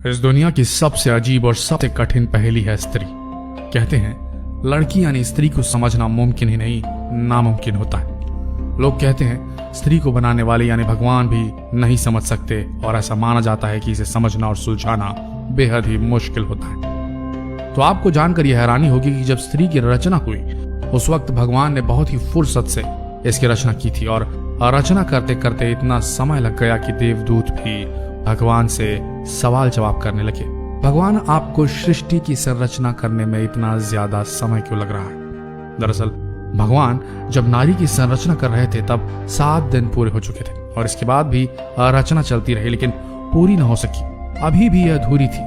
इस दुनिया की सबसे अजीब और सबसे कठिन पहेली है स्त्री। कहते हैं लड़की यानी स्त्री को समझना मुमकिन ही नहीं नामुमकिन होता है। लोग कहते हैं स्त्री को बनाने वाले यानी भगवान भी नहीं समझ सकते और ऐसा माना जाता है कि इसे समझना और सुलझाना बेहद ही मुश्किल होता है। तो आपको जानकर यह हैरानी होगी कि जब स्त्री की रचना हुई उस वक्त भगवान ने बहुत ही फुर्सत से इसकी रचना की थी और रचना करते करते इतना समय लग गया कि देवदूत भी भगवान से सवाल जवाब करने लगे। भगवान, आपको सृष्टि की संरचना करने में इतना ज्यादा समय क्यों लग रहा है? दरअसल भगवान जब नारी की संरचना कर रहे थे तब 7 दिन पूरे हो चुके थे और इसके बाद भी रचना चलती रही लेकिन पूरी न हो सकी, अभी भी यह अधूरी थी।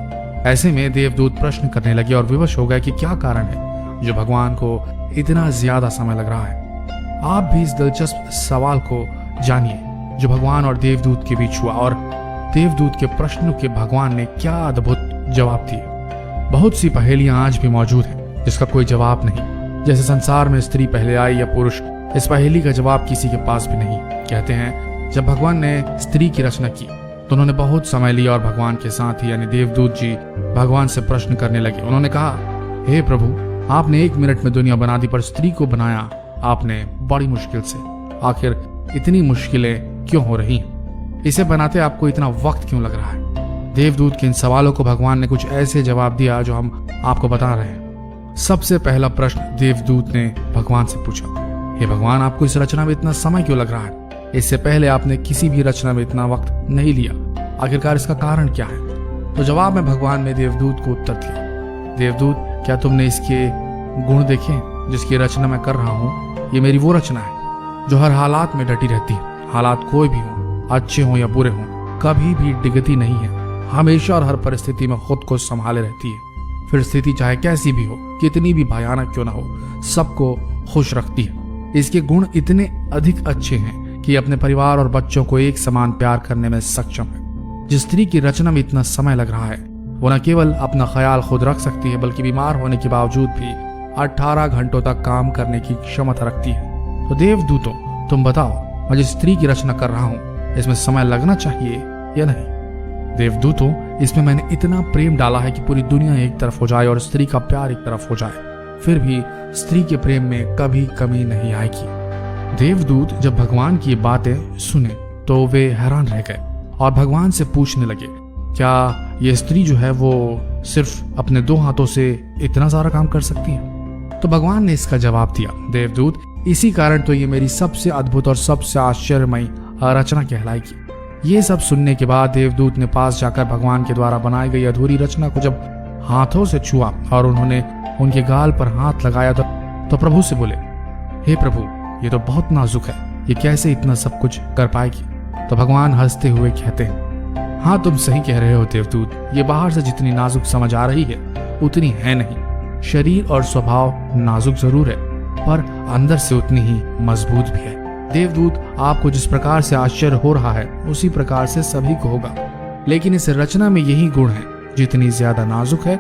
ऐसे में देवदूत प्रश्न करने लगे और विवश हो गए कि क्या कारण है जो भगवान को इतना ज्यादा समय लग रहा है। आप भी इस दिलचस्प सवाल को जानिए जो भगवान और देवदूत के बीच हुआ और देवदूत के प्रश्नों के भगवान ने क्या अद्भुत जवाब दिए। बहुत सी पहेलियां आज भी मौजूद हैं जिसका कोई जवाब नहीं, जैसे संसार में स्त्री पहले आई या पुरुष, इस पहेली का जवाब किसी के पास भी नहीं। कहते हैं जब भगवान ने स्त्री की रचना की तो उन्होंने बहुत समय लिया और भगवान के साथ ही यानी देवदूत जी भगवान से प्रश्न करने लगे। उन्होंने कहा, हे प्रभु, आपने 1 मिनट में दुनिया बना दी पर स्त्री को बनाया आपने बड़ी मुश्किल से। आखिर इतनी मुश्किलें क्यों हो रही हैं? इसे बनाते आपको इतना वक्त क्यों लग रहा है? देवदूत के इन सवालों को भगवान ने कुछ ऐसे जवाब दिया जो हम आपको बता रहे हैं। सबसे पहला प्रश्न देवदूत ने भगवान से पूछा, हे भगवान, आपको इस रचना में इतना समय क्यों लग रहा है? इससे पहले आपने किसी भी रचना में इतना वक्त नहीं लिया, आखिरकार इसका कारण क्या है? तो जवाब में भगवान ने देवदूत को उत्तर दिया, देवदूत, क्या तुमने इसके गुण देखे जिसकी रचना मैं कर रहा हूँ? ये मेरी वो रचना है जो हर हालात में डटी रहती है। हालात कोई भी हो, अच्छे हो या बुरे हो, कभी भी डिगती नहीं है, हमेशा और हर परिस्थिति में खुद को संभाले रहती है। फिर स्थिति चाहे कैसी भी हो, कितनी भी भयानक क्यों ना हो, सबको खुश रखती है। इसके गुण इतने अधिक अच्छे हैं कि अपने परिवार और बच्चों को एक समान प्यार करने में सक्षम है। जिस स्त्री की रचना में इतना समय लग रहा है वो न केवल अपना ख्याल खुद रख सकती है बल्कि बीमार होने के बावजूद भी 18 घंटों तक काम करने की क्षमता रखती है। तो देवदूतों, तुम बताओ, मैं जिस स्त्री की रचना कर रहा हूँ इसमें समय लगना चाहिए या नहीं? देवदूतों, इसमें मैंने इतना प्रेम डाला है कि पूरी दुनिया एक तरफ हो जाए और स्त्री का प्यार एक तरफ हो जाए, फिर भी स्त्री के प्रेम में कभी कमी नहीं आएगी। देवदूत जब भगवान की बातें सुने तो वे हैरान रह गए और भगवान से पूछने लगे, क्या ये स्त्री जो है वो सिर्फ अपने 2 हाथों से इतना सारा काम कर सकती है? तो भगवान ने इसका जवाब दिया, देवदूत, इसी कारण तो ये मेरी सबसे अद्भुत और सबसे आश्चर्यमयी रचना कहलाएगी। ये सब सुनने के बाद देवदूत ने पास जाकर भगवान के द्वारा बनाई गई अधूरी रचना को जब हाथों से छुआ और उन्होंने उनके गाल पर हाथ लगाया तो प्रभु से बोले, हे प्रभु, ये तो बहुत नाजुक है, ये कैसे इतना सब कुछ कर पाएगी? तो भगवान हंसते हुए कहते हैं, हाँ, तुम सही कह रहे हो देवदूत, ये बाहर से जितनी नाजुक समझ आ रही है उतनी है नहीं। शरीर और स्वभाव नाजुक जरूर है पर अंदर से उतनी ही मजबूत भी है। देवदूत, आपको जिस प्रकार से आश्चर्य हो रहा है उसी प्रकार से सभी को होगा, लेकिन इस रचना में यही गुण है, जितनी ज्यादा नाजुक है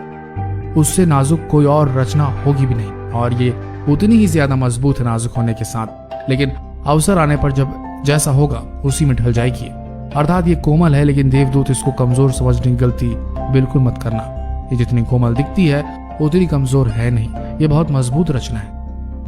उससे नाजुक कोई और रचना होगी भी नहीं, और ये उतनी ही ज्यादा मजबूत है नाजुक होने के साथ, लेकिन अवसर आने पर जब जैसा होगा उसी में ढल जाएगी। अर्थात ये कोमल है, लेकिन देवदूत इसको कमजोर समझने की गलती बिल्कुल मत करना। ये जितनी कोमल दिखती है उतनी कमजोर है नहीं, ये बहुत मजबूत रचना है।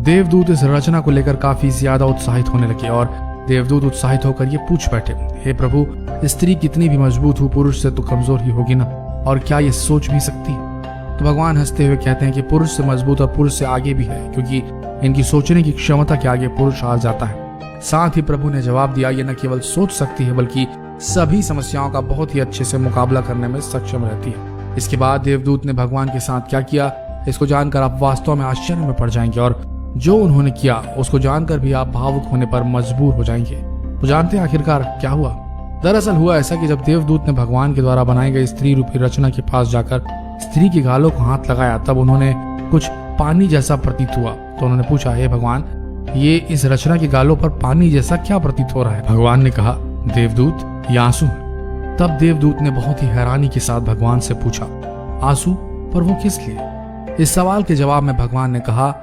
देवदूत इस रचना को लेकर काफी ज्यादा उत्साहित होने लगे और देवदूत उत्साहित होकर ये पूछ बैठे, हे प्रभु, स्त्री कितनी भी मजबूत हो पुरुष से तो कमजोर ही होगी ना, और क्या ये सोच भी सकती है? तो भगवान हंसते हुए कहते हैं कि पुरुष से मजबूत और पुरुष से आगे भी है, क्योंकि इनकी सोचने की क्षमता के आगे पुरुष हार जाता है। साथ ही प्रभु ने जवाब दिया, ये न केवल सोच सकती है बल्कि सभी समस्याओं का बहुत ही अच्छे से मुकाबला करने में सक्षम रहती है। इसके बाद देवदूत ने भगवान के साथ क्या किया, इसको जानकर आप वास्तव में आश्चर्य में पड़ जाएंगे, और जो उन्होंने किया उसको जानकर भी आप भावुक होने पर मजबूर हो जाएंगे। तो जानते हैं आखिरकार क्या हुआ? दरअसल हुआ ऐसा कि जब देवदूत ने भगवान के द्वारा बनाई गई स्त्री रूपी रचना के पास जाकर स्त्री के गालों को हाथ लगाया तब उन्होंने कुछ पानी जैसा प्रतीत हुआ। तो उन्होंने पूछा, हे भगवान, ये इस रचना के गालों पर पानी जैसा क्या प्रतीत हो रहा है? भगवान ने कहा, देवदूत, ये आंसू। तब देवदूत ने बहुत ही हैरानी के साथ भगवान से पूछा, आंसू? पर वो किस लिए? इस सवाल के जवाब में भगवान ने कहा,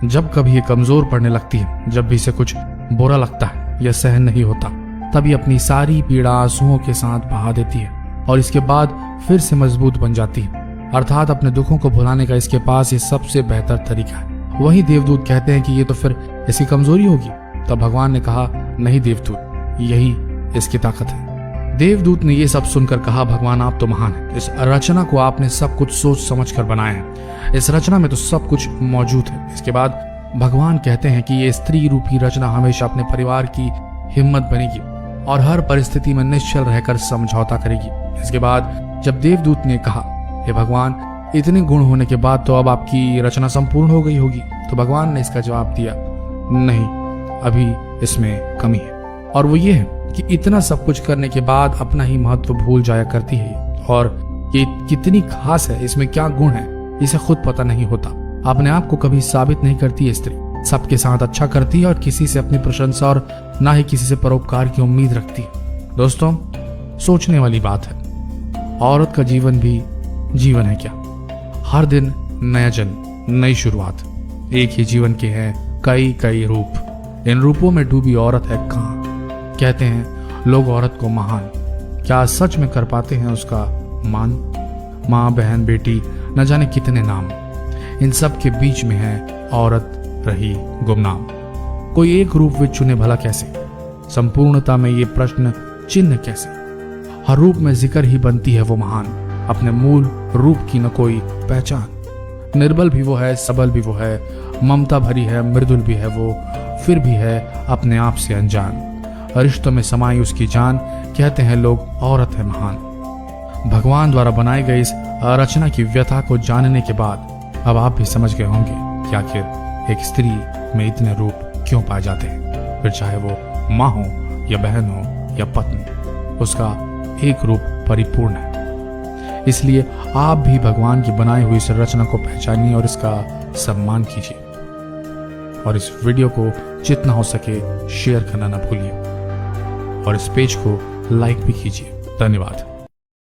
जब कभी ये कमजोर पड़ने लगती है, जब भी इसे कुछ बुरा लगता है या सहन नहीं होता, तभी अपनी सारी पीड़ा आंसुओं के साथ बहा देती है और इसके बाद फिर से मजबूत बन जाती है। अर्थात अपने दुखों को भुलाने का इसके पास ये सबसे बेहतर तरीका है। वही देवदूत कहते हैं कि ये तो फिर इसकी कमजोरी होगी। तब भगवान ने कहा, नहीं देवदूत, यही इसकी ताकत है। देवदूत ने ये सब सुनकर कहा, भगवान आप तो महान हैं। इस रचना को आपने सब कुछ सोच समझ कर बनाया है। इस रचना में तो सब कुछ मौजूद है। इसके बाद भगवान कहते हैं कि ये स्त्री रूपी रचना हमेशा अपने परिवार की हिम्मत बनेगी और हर परिस्थिति में निश्चल रहकर समझौता करेगी। इसके बाद जब देवदूत ने कहा, हे भगवान, इतने गुण होने के बाद तो अब आपकी रचना संपूर्ण हो गई होगी। तो भगवान ने इसका जवाब दिया, नहीं, अभी इसमें कमी है। और वो ये है कि इतना सब कुछ करने के बाद अपना ही महत्व भूल जाया करती है और ये कितनी खास है, इसमें क्या गुण है, इसे खुद पता नहीं होता। अपने आप को कभी साबित नहीं करती है स्त्री। सबके साथ अच्छा करती है और किसी से अपनी प्रशंसा और ना ही किसी से परोपकार की उम्मीद रखती है। दोस्तों, सोचने वाली बात है, औरत का जीवन भी जीवन है क्या? हर दिन नया जन्म, नई शुरुआत। एक ही जीवन के हैं कई कई रूप। इन रूपों में डूबी औरत है कहाँ? कहते हैं लोग औरत को महान, क्या सच में कर पाते हैं उसका मान? माँ, बहन, बेटी, न जाने कितने नाम, इन सब के बीच में है औरत रही गुमनाम। कोई एक रूप वे चुने भला कैसे? संपूर्णता में ये प्रश्न चिन्ह कैसे? हर रूप में जिक्र ही बनती है वो महान। अपने मूल रूप की न कोई पहचान। निर्बल भी वो है, सबल भी वो है, ममता भरी है, मृदुल भी है वो, फिर भी है अपने आप से अनजान। रिश्तों में समाई उसकी जान, कहते हैं लोग औरत है महान। भगवान द्वारा बनाई गई इस रचना की व्यथा को जानने के बाद अब आप भी समझ गए होंगे कि आखिर एक स्त्री में इतने रूप क्यों पाए जाते हैं। फिर चाहे वो माँ हो या बहन हो या पत्नी, उसका एक रूप परिपूर्ण है। इसलिए आप भी भगवान की बनाई हुई इस रचना को पहचानिए और इसका सम्मान कीजिए। और इस वीडियो को जितना हो सके शेयर करना न भूलिए और इस पेज को लाइक भी कीजिए। धन्यवाद।